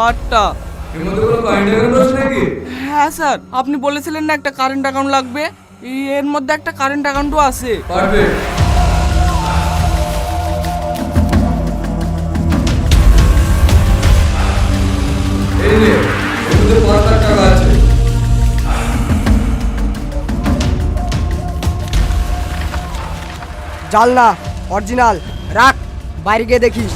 8টা। এর মধ্যে কোনো কারেন্ট অ্যাকাউন্ট আছে নাকি? হ্যাঁ স্যার, আপনি বলেছিলেন না একটা কারেন্ট অ্যাকাউন্ট লাগবে, এর মধ্যে একটা কারেন্ট অ্যাকাউন্টও আছে। পারফেক্ট। এই নে, এর মধ্যে 5 লাখ টাকা আছে। জাল না, অরিজিনাল। রাখ, বাইরে গিয়ে দেখিস।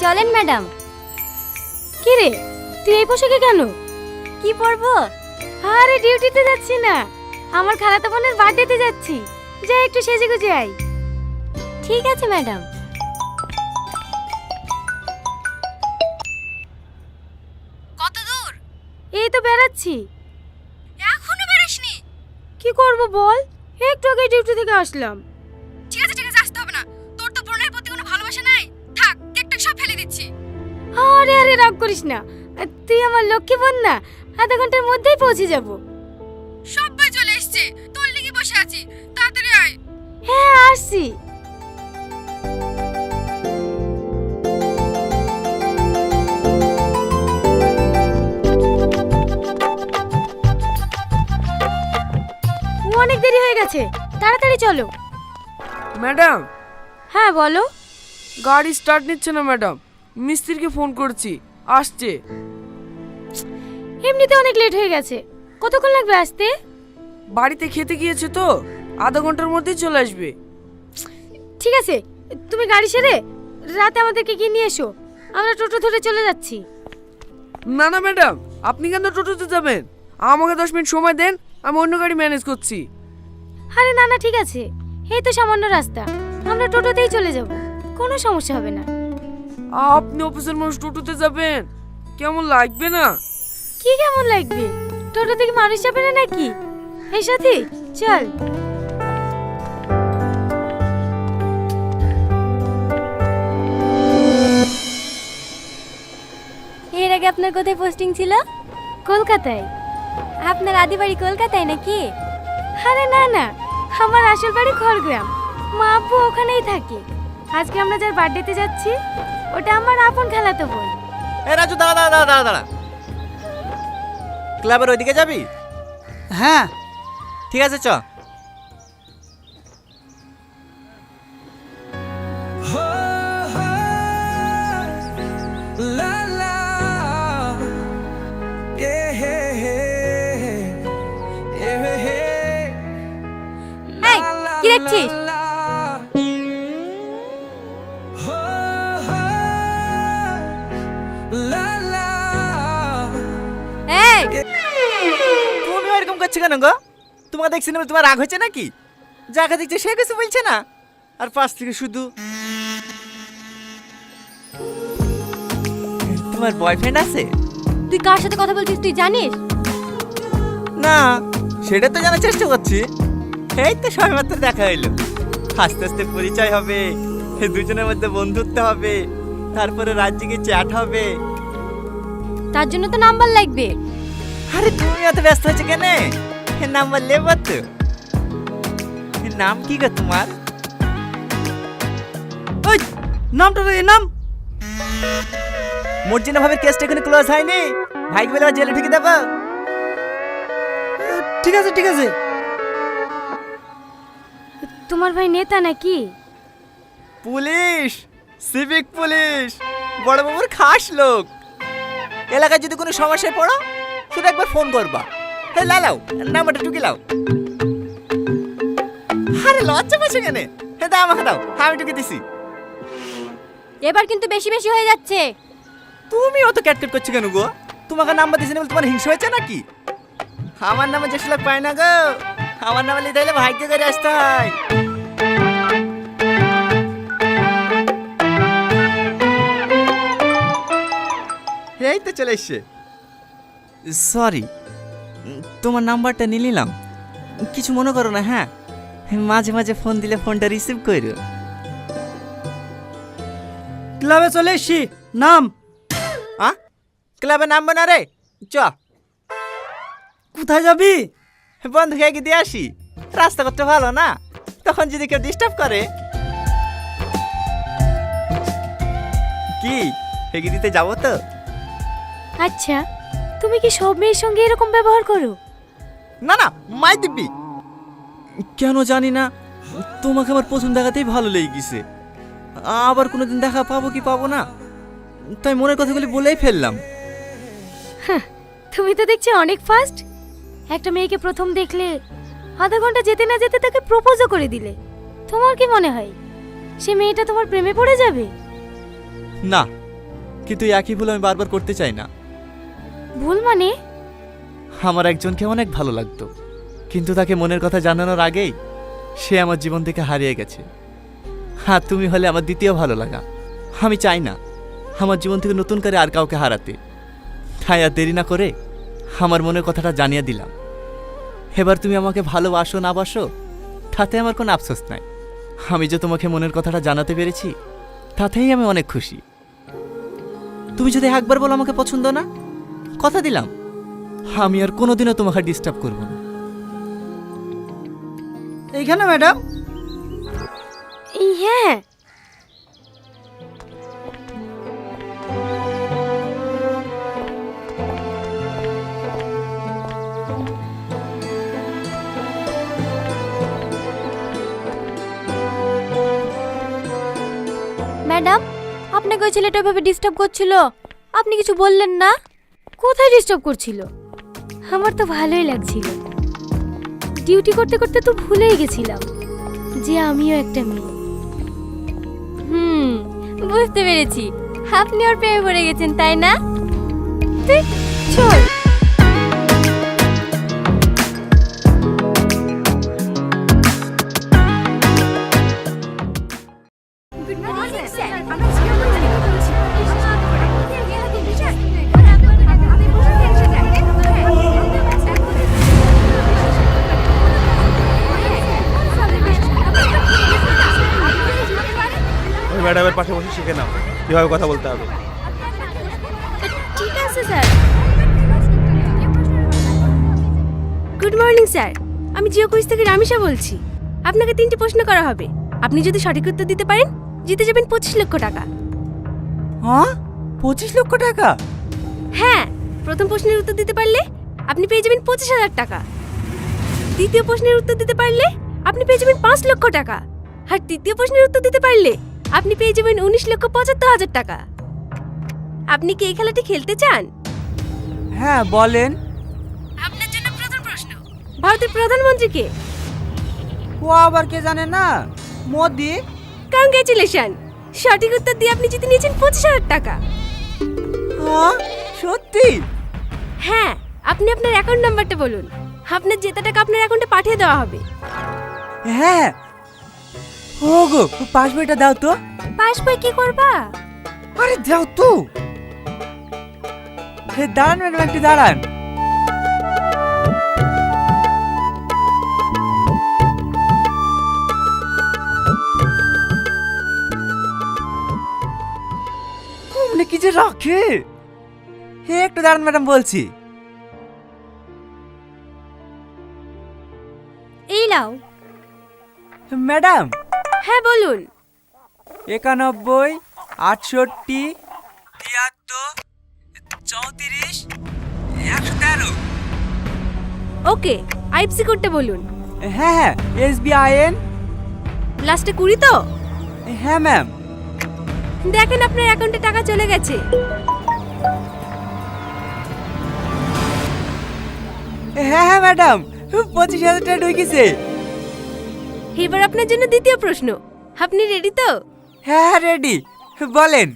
চলেন ম্যাডাম। কি রে, তুই এই পোশাকে কেন? কি পরবো? আরে ডিউটিতে যাচ্ছি না, আমার খালাতো বোনের বার্থডেতে যাচ্ছি। যাই একটু সেজে গুজে আই। ঠিক আছে ম্যাডাম। কত দূর? এই তো বেরাচ্ছি। এখনো বেরাসনি? কি করব বল, একটু আগে ডিউটি থেকে আসলাম। ঠিক আছে আসতে হবে না, তোর তো বোনের প্রতি কোনো ভালোবাসা নাই। থাক, কেকটা সব ফেলে দিচ্ছি। আরে আরে রাগ করিস না, তুই আমার লক্ষ্মী বোন না, আধা ঘন্টার মধ্যেই পৌঁছে যাব। সবাই চলে এসেছে, তোর লাগি বসে আছি, তাড়াতাড়ি আয়। হ্যাঁ আসছি। অনেক দেরি হয়ে গেছে, তাড়াতাড়ি চলো। ম্যাডাম, হ্যাঁ বলো। গাড়ি স্টার্ট নিচ্ছে না ম্যাডাম, মিস্ত্রিকে ফোন করছি, আসছে। এমনিতে অনেক লেট হয়ে গেছে, কতক্ষণ লাগবে আসতে? বাড়িতে খেতে গিয়েছে তো, আধা ঘন্টার মধ্যেই চলে আসবে। ঠিক আছে, তুমি গাড়ি সেরে রাতে আমাদেরকে গিয়ে নিয়ে এসো, আমরা টোটো ধরে চলে যাচ্ছি। না না ম্যাডাম, আপনি কেন টোটোতে যাবেন? আমাকে 10 মিনিট সময় দেন, আমি অন্য গাড়ি ম্যানেজ করছি। আরে না না ঠিক আছে, এই তো সামান্য রাস্তা, আমরা টোটোতেই চলে যাব, কোনো সমস্যা হবে না। আপনি অফিসের মানুষ টোটোতে যাবেন, কেমন লাগবে না? কি কেমন লাগবে? টোটো থেকে মানুষ যাবে না নাকি? এই সাথী চল। এর আগে আপনার কোথায় পোস্টিং ছিল? কলকাতায়। আপনার আদি বাড়ি কলকাতায় নাকি? আরে না না, আমার আসল বাড়ি খড়গ্রাম, মা আব্বু ওখানেই থাকে। আজকে আমরা যার বার্থডেতে যাচ্ছি, ওটা আমার আপন খালাতো বোন। এ রাজু, দাঁড়া দাঁড়া দাঁড়া দাঁড়া দাঁড়া। ক্লাবের ওইদিকে যাবি? হ্যাঁ ঠিক আছে, চ। এই, কি দেখছিস? এই, তুমি এরকম করছো কেন গো? তোমাকে দেখছি না, তোমার রাগ হচ্ছে নাকি? যাকে দেখছে সে কিছু বলছে না, আর পাশ থেকে শুধু তোমার বয়ফ্রেন্ড আছে? তুই কার সাথে কথা বলছিস তুই জানিস? না, সেটা তো জানার চেষ্টা করছি। এই তো সবেমাত্র দেখা হইলো, আস্তে আস্তে পরিচয় হবে, দুজনের মধ্যে বন্ধুত্ব হবে, তারপরে রাজ্যে চ্যাট হবে। তার জন্য তো নাম্বার লাগবে। আরে তুমি এত ব্যস্ত হচ্ছে কেন? নাম্বার লেব তো। নাম কি গো তোমার? ওই নামটা রে, নাম। মর্জিনা ভাবের কেসটা এখানে ক্লোজ হয়নি, ভাইকে বলে আবার জেলে ঢুকে দেবো। ঠিক আছে ঠিক আছে। তোমার ভাই নেতা নাকি? পুলিশ, সিভিক পুলিশ, বড় বাবুর খাস লোক। এলাকায় যদি কোনো সমস্যায় পড়ো, শুধু একবার ফোন করবা। হ্যাঁ লাও, নাম্বারটা টুকি লাও। আরে লজ্জা পাচ্ছে কেন? হ্যাঁ দাও, আমাকে দাও, আমি টুকে দিছি। এবার কিন্তু বেশি বেশি হয়ে যাচ্ছে। তুমি অত ক্যাটকেট করছো কেন গো? তোমাকে নাম্বার দিছি না বলে তোমার হিংসা হয়েছে নাকি? আমার নামে যে লোক পায় না গো, আমার নামে লিখে দিলে ভাগ্য করে আসতে হয়। এই তো চলে এসছে। সরি, তোমার নাম্বারটা নিয়ে নিলাম, কিছু মনে করো না। হ্যাঁ, মাঝে মাঝে ফোন দিলে ফোনটা রিসিভ করো। ক্লাবে চলে এসছি, নাম। ক্লাবে নামবো না রে, চ। কোথায় যাবি? বন্ধুকে এগিয়ে দিয়ে আসি, রাস্তা করতে ভালো না, তখন যদি কেউ ডিস্টার্ব করে। কি এগিয়ে দিতে যাবো তো? আচ্ছা, তুমি কি সব মেয়ের সঙ্গে এরকম ব্যবহার করো? না না, মাই দিব্যি। কেন জানি না, তোমাকে আমার প্রথম দেখাতেই ভালো লেগে গেছে। আবার কোনোদিন দেখা পাবো কি পাবো না, তাই মনের কথাগুলি বলেই ফেললাম। তুমি তো দেখছি অনেক ফাস্ট। একটা মেয়েকে প্রথম দেখলে আধা ঘন্টা যেতে না যেতে তাকে প্রপোজও করে দিলে। তোমার কি মনে হয় সে মেয়েটা তোমার প্রেমে পড়ে যাবে? না, কিন্তু একই ভুল আমি বারবার করতে চাই না। ভুল মানে? আমার একজনকে অনেক ভালো লাগতো, কিন্তু তাকে মনের কথা জানানোর আগেই সে আমার জীবন থেকে হারিয়ে গেছে। হ্যাঁ, তুমি হলে আমার দ্বিতীয় ভালো লাগা। আমি চাই না আমার জীবন থেকে নতুন করে আর কাউকে হারাতে, তাই আর দেরি না করে আমার মনের কথাটা জানিয়ে দিলাম। এবার তুমি আমাকে ভালোবাসো না বাসো তাতে আমার কোনো আফসোস নাই। আমি যে তোমাকে মনের কথাটা জানাতে পেরেছি তাতেই আমি অনেক খুশি। তুমি যদি একবার বলো আমাকে পছন্দ না, কথা দিলাম আমি আর কোনোদিনও তোমাকে ডিস্টার্ব করব না। এইখানে ম্যাডাম? হ্যাঁ। ম্যাডাম, আপনাকে ওই ছেলেটা ওইভাবে ডিস্টার্ব করছিল, আপনি কিছু বললেন না? কোথায় ডিস্টার্ব করছিল? আমার তো ভালোই লাগছিল। ডিউটি করতে করতে তো ভুলেই গেছিলাম যে আমিও একটা মেয়ে। বুঝতে পেরেছি, আপনি ওর প্রেমে পড়ে গেছেন, তাই না? চল। ম্যাডামের পাশে বসে শিখে নাও কিভাবে কথা বলতে হবে। ঠিক আছে স্যার। গুড মর্নিং স্যার, আমি জিও কুইজ থেকে রামিশা বলছি। আপনাকে 3টি প্রশ্ন করা হবে, আপনি যদি সঠিক উত্তর দিতে পারেন জিতে যাবেন 25 লক্ষ টাকা। হ্যাঁ, 25 লক্ষ টাকা? হ্যাঁ, প্রথম প্রশ্নের উত্তর দিতে পারলে আপনি পেয়ে যাবেন 25,000 টাকা। দ্বিতীয় প্রশ্নের উত্তর দিতে পারলে আপনি পেয়ে যাবেন 5 লক্ষ টাকা। আর তৃতীয় প্রশ্নের উত্তর দিতে পারলে আপনি পেয়ে যাবেন 19,75,000 টাকা। আপনি কি এই খেলাটি খেলতে চান? হ্যাঁ, বলেন। আপনার জন্য প্রথম প্রশ্ন, ভারতের প্রধানমন্ত্রী কে? ও আবার কে জানে না? মোদি। কংগ্রেচুলেশন, সঠিক উত্তর দিয়ে আপনি জিতে নিয়েছেন 25,000 টাকা। হ্যাঁ, সত্যি? হ্যাঁ, আপনি আপনার অ্যাকাউন্ট নাম্বারটা বলুন, আপনার জেতা টাকা আপনার অ্যাকাউন্টে পাঠিয়ে দেওয়া হবে। হ্যাঁ। ওগো, পাস বইটা দাও তো। পাস বই কি করবা? আরে দাও তো। দাঁড়ান ম্যাডাম, একটু দাঁড়ান। কমনে কি যে রাখে। হে, একটু দাঁড়ান ম্যাডাম, বলছি। এই লাও। ম্যাডাম। হ্যাঁ বলুন। 91, 68, 73, 34, 113। ওকে, আইএফসি কোডটা বলুন। হ্যাঁ হ্যাঁ, SBIN। লাস্টে 20 তো? হ্যাঁ ম্যাম। দেখেন আপনার অ্যাকাউন্টে টাকা চলে গেছে। হ্যাঁ হ্যাঁ ম্যাডাম, 25,000 টাকা ঢুকেছে। এবার আপনার জন্য দ্বিতীয় প্রশ্ন, আপনি রেডি তো? হ্যাঁ হ্যাঁ, রেডি, বলেন।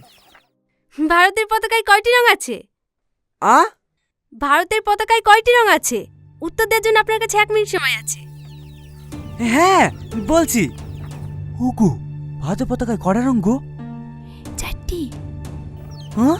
ভারতের পতাকায় কয়টি রং আছে? আ? ভারতের পতাকায় কয়টি রং আছে? উত্তর দেওয়ার জন্য আপনার কাছে 1 মিনিট সময় আছে। হ্যাঁ, বলছি। ওগো, ভারতের পতাকায় কয়টা রঙ গো? 4টি। হ্যাঁ?